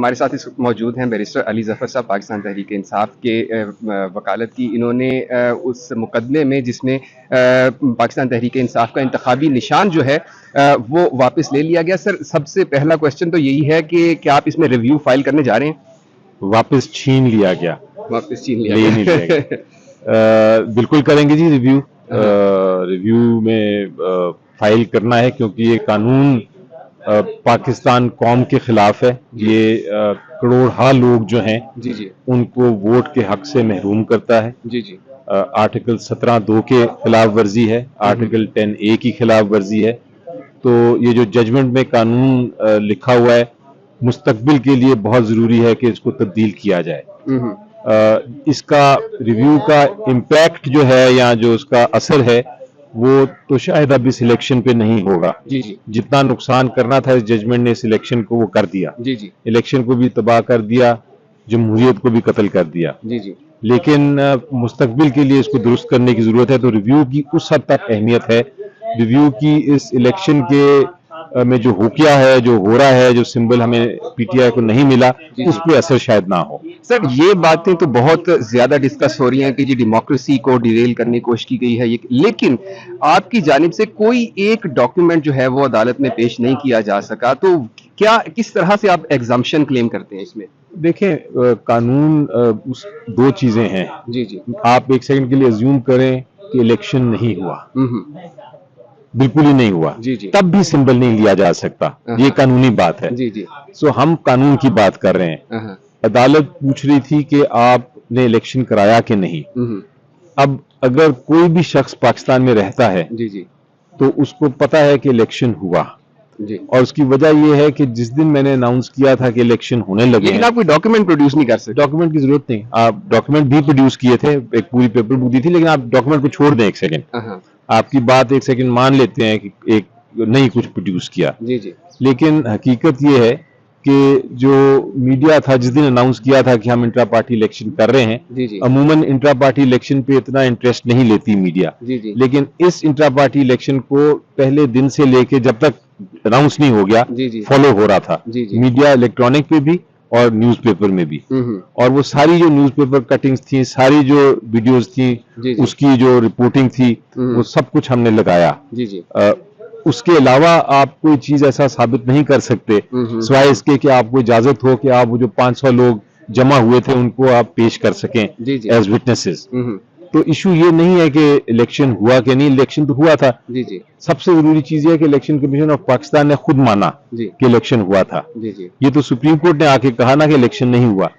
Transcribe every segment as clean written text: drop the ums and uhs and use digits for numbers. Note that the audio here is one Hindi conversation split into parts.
हमारे साथ इस मौजूद हैं बैरिस्टर अली ज़फ़र साहब, पाकिस्तान तहरीक-ए-इंसाफ के वकालत की इन्होंने उस मुकदमे में जिसमें पाकिस्तान तहरीक-ए-इंसाफ का इंतखाबी निशान जो है वो वापस ले लिया गया। सर, सबसे पहला क्वेश्चन तो यही है कि क्या आप इसमें रिव्यू फाइल करने जा रहे हैं? वापस छीन लिया गया, वापस छीन लिया ले नहीं लिया गया। बिल्कुल करेंगे जी रिव्यू। रिव्यू में फाइल करना है क्योंकि ये कानून पाकिस्तान कौम के खिलाफ है। ये करोड़हा लोग जो हैं जी जी उनको वोट के हक से महरूम करता है। जी जी आर्टिकल 17(2) के खिलाफ वर्जी है, आर्टिकल 10(a) की खिलाफ वर्जी है। तो ये जो जजमेंट में कानून लिखा हुआ है, मुस्तकबिल के लिए बहुत जरूरी है कि इसको तब्दील किया जाए। इसका रिव्यू का इम्पैक्ट जो है या जो उसका असर है वो तो शायद अब इस इलेक्शन पे नहीं होगा। जी जी जितना नुकसान करना था इस जजमेंट ने इस इलेक्शन को वो कर दिया। जी जी इलेक्शन को भी तबाह कर दिया, जमहूरियत को भी कत्ल कर दिया। जी जी लेकिन मुस्तकबिल के लिए इसको दुरुस्त करने की जरूरत है। तो रिव्यू की उस हद तक अहमियत है। रिव्यू की इस इलेक्शन के में जो हुकिया है, जो हो रहा है, जो सिंबल हमें पीटीआई को नहीं मिला, उस पर असर शायद ना हो। सर, ये बातें तो बहुत ज्यादा डिस्कस हो रही हैं कि जी डेमोक्रेसी को डिरेल करने की कोशिश की गई है ये, लेकिन आपकी जानिब से कोई एक डॉक्यूमेंट जो है वो अदालत में पेश नहीं किया जा सका, तो क्या किस तरह से आप एग्जाम्पशन क्लेम करते हैं इसमें? देखें, कानून उस दो चीजें हैं। जी जी आप एक सेकंड के लिए अज्यूम करें कि इलेक्शन नहीं हुआ, बिल्कुल ही नहीं हुआ, जी जी तब भी सिंबल नहीं लिया जा सकता। ये कानूनी बात है। जी जी सो हम कानून की बात कर रहे हैं। अदालत पूछ रही थी कि आपने इलेक्शन कराया कि नहीं। अब अगर कोई भी शख्स पाकिस्तान में रहता है जी जी तो उसको पता है कि इलेक्शन हुआ जी, और उसकी वजह यह है कि जिस दिन मैंने अनाउंस किया था कि इलेक्शन होने लगे, लेकिन आप कोई डॉक्यूमेंट प्रोड्यूस नहीं कर सकते। डॉक्यूमेंट की जरूरत नहीं। आप डॉक्यूमेंट भी प्रोड्यूस किए थे, एक पूरी पेपर बुक दी थी, लेकिन आप डॉक्यूमेंट को छोड़ दें एक सेकंड, आपकी बात एक सेकंड मान लेते हैं कि एक नहीं कुछ प्रोड्यूस किया। जी जी लेकिन हकीकत ये है कि जो मीडिया था जिस दिन अनाउंस किया था कि हम इंट्रा पार्टी इलेक्शन कर रहे हैं, जी जी अमूमन इंट्रा पार्टी इलेक्शन पे इतना इंटरेस्ट नहीं लेती मीडिया। जी जी लेकिन इस इंट्रा पार्टी इलेक्शन को पहले दिन से लेके जब तक अनाउंस नहीं हो गया जी जी फॉलो हो रहा था। जी जी मीडिया इलेक्ट्रॉनिक पे भी और न्यूज़पेपर में भी। और वो सारी जो न्यूज़पेपर कटिंग्स थी, सारी जो वीडियोस थी, जी जी उसकी जो रिपोर्टिंग थी, वो सब कुछ हमने लगाया। जी जी उसके अलावा आप कोई चीज ऐसा साबित नहीं कर सकते सिवाय इसके कि आपको इजाजत हो कि आप वो जो 500 लोग जमा हुए थे उनको आप पेश कर सकें जी जी एज विटनेसेस। तो इशू ये नहीं है कि इलेक्शन हुआ कि नहीं, इलेक्शन तो हुआ था। जी जी सबसे जरूरी चीज है कि इलेक्शन कमीशन ऑफ पाकिस्तान ने खुद माना जी कि इलेक्शन हुआ था। जी जी ये तो सुप्रीम कोर्ट ने आके कहा ना कि इलेक्शन नहीं हुआ,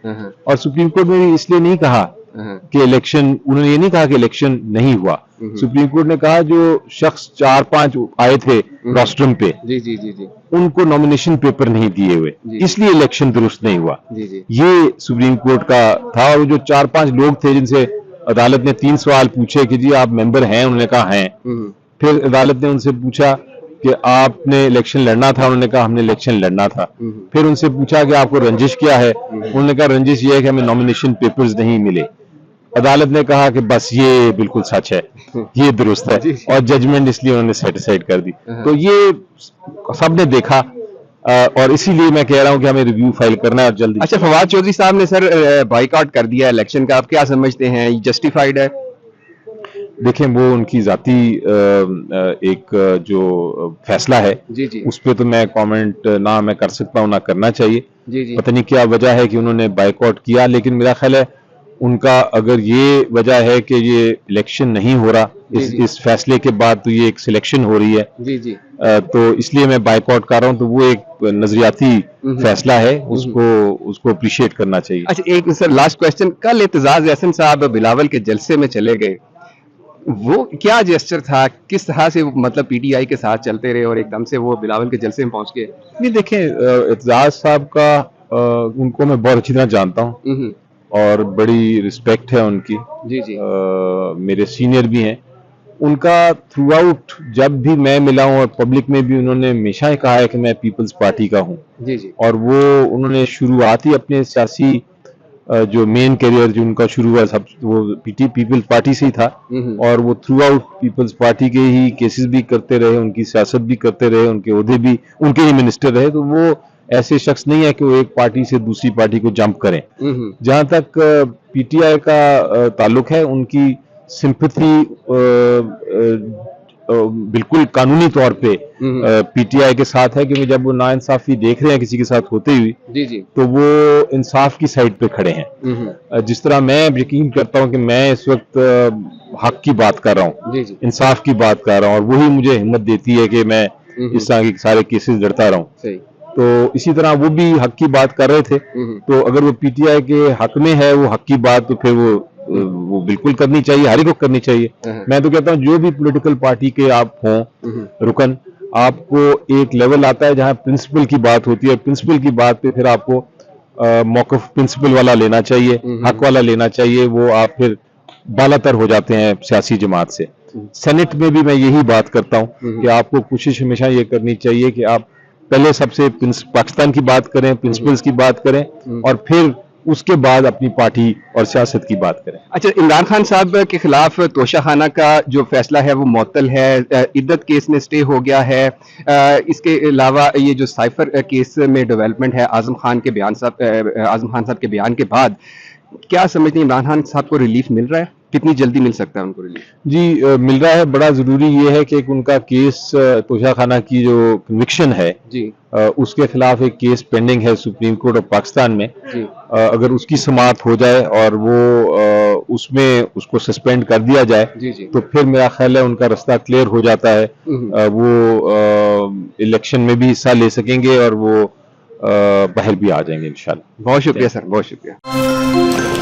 और सुप्रीम कोर्ट ने इसलिए नहीं कहा कि इलेक्शन, उन्होंने ये नहीं कहा कि इलेक्शन नहीं हुआ। सुप्रीम कोर्ट ने कहा जो शख्स 4-5 आए थे रोस्ट्रम पे, जी जी जी जी उनको नॉमिनेशन पेपर नहीं दिए हुए, इसलिए इलेक्शन दुरुस्त नहीं हुआ। जी जी ये सुप्रीम कोर्ट का था। और जो 4-5 लोग थे जिनसे अदालत ने 3 सवाल पूछे कि जी आप मेंबर हैं, उन्होंने कहा हैं। फिर अदालत ने उनसे पूछा कि आपने इलेक्शन लड़ना था, उन्होंने कहा हमने इलेक्शन लड़ना था। फिर उनसे पूछा कि आपको रंजिश क्या है, उन्होंने कहा रंजिश ये है कि हमें नॉमिनेशन पेपर्स नहीं मिले। अदालत ने कहा कि बस ये बिल्कुल सच है, ये दुरुस्त है, और जजमेंट इसलिए उन्होंने सेटिस्फाइड कर दी। तो ये सबने देखा, और इसीलिए मैं कह रहा हूं कि हमें रिव्यू फाइल करना है और जल्दी। अच्छा, फवाद चौधरी साहब ने सर बाइकआउट कर दिया इलेक्शन का, आप क्या समझते हैं, जस्टिफाइड है? देखें, वो उनकी जाती एक जो फैसला है जी जी उस पर तो मैं कमेंट ना मैं कर सकता हूँ ना करना चाहिए। जी जी पता नहीं क्या वजह है कि उन्होंने बाइकआउट किया, लेकिन मेरा ख्याल है उनका अगर ये वजह है कि ये इलेक्शन नहीं हो रहा इस फैसले के बाद, तो ये एक सिलेक्शन हो रही है। जी जी तो इसलिए मैं बाइकआउट कर रहा हूँ। तो वो एक नजरियाती फैसला है, उसको अप्रिशिएट करना चाहिए। अच्छा, एक सर लास्ट क्वेश्चन, कल एतजाज एहसन साहब बिलावल के जलसे में चले गए, वो क्या जेस्चर था, किस तरह से मतलब पीटीआई के साथ चलते रहे और एकदम से वो बिलावल के जलसे में पहुंच गए? नहीं, देखें, एतजाज साहब का उनको मैं बहुत अच्छी तरह जानता हूँ और बड़ी रिस्पेक्ट है उनकी। जी जी मेरे सीनियर भी हैं। उनका थ्रू आउट जब भी मैं मिला हूँ और पब्लिक में भी, उन्होंने हमेशा ही कहा है कि मैं पीपल्स पार्टी का हूँ। जी जी और वो उन्होंने शुरुआत ही अपने सियासी जो मेन करियर जो उनका शुरू हुआ सब वो पीपल्स पार्टी से ही था, और वो थ्रू आउट पीपल्स पार्टी के ही केसेस भी करते रहे, उनकी सियासत भी करते रहे, उनके ओहदे भी उनके ही मिनिस्टर रहे। तो वो ऐसे शख्स नहीं है कि वो एक पार्टी से दूसरी पार्टी को जंप करें। जहां तक पीटीआई का ताल्लुक है, उनकी सिंपैथी बिल्कुल कानूनी तौर पे पीटीआई के साथ है, क्योंकि जब वो नाइंसाफी देख रहे हैं किसी के साथ होते हुए, जी जी, तो वो इंसाफ की साइड पे खड़े हैं। जिस तरह मैं यकीन करता हूं कि मैं इस वक्त हक की बात कर रहा हूं, जी जी, इंसाफ की बात कर रहा हूं, और वही मुझे हिम्मत देती है कि मैं इस तरह के सारे केसेस लड़ता रहूं। सही। तो इसी तरह वो भी हक की बात कर रहे थे, तो अगर वो पीटीआई के हक में है वो हक की बात, तो फिर वो बिल्कुल करनी चाहिए, हर एक को करनी चाहिए। मैं तो कहता हूँ जो भी पॉलिटिकल पार्टी के आप हों रुकन, आपको एक लेवल आता है जहां प्रिंसिपल की बात होती है, प्रिंसिपल की बात पे फिर आपको मौक़िफ़ प्रिंसिपल वाला लेना चाहिए, हक वाला लेना चाहिए, वो आप फिर बालातर हो जाते हैं सियासी जमात से। सेनेट में भी मैं यही बात करता हूँ कि आपको कोशिश हमेशा ये करनी चाहिए कि आप पहले सबसे पाकिस्तान की बात करें, प्रिंसिपल्स की बात करें, और फिर उसके बाद अपनी पार्टी और सियासत की बात करें। अच्छा, इमरान खान साहब के खिलाफ तोशाखाना का जो फैसला है वो मुअत्तल है, इद्दत केस में स्टे हो गया है। इसके अलावा ये जो साइफर केस में डेवलपमेंट है, आजम खान साहब के बयान के बाद, क्या समझते हैं इमरान खान साहब को रिलीफ मिल रहा है? कितनी जल्दी मिल सकता है उनको रिलीफ? जी मिल रहा है। बड़ा जरूरी ये है कि एक उनका केस, तोशाखाना की जो कन्विक्शन है जी, उसके खिलाफ एक केस पेंडिंग है सुप्रीम कोर्ट ऑफ पाकिस्तान में। जी, अगर उसकी समाअत हो जाए और वो उसमें उसको सस्पेंड कर दिया जाए, जी, जी, तो फिर मेरा ख्याल है उनका रास्ता क्लियर हो जाता है। वो इलेक्शन में भी हिस्सा ले सकेंगे और वो बाहर भी आ जाएंगे इंशाल्लाह। बहुत शुक्रिया सर, बहुत शुक्रिया।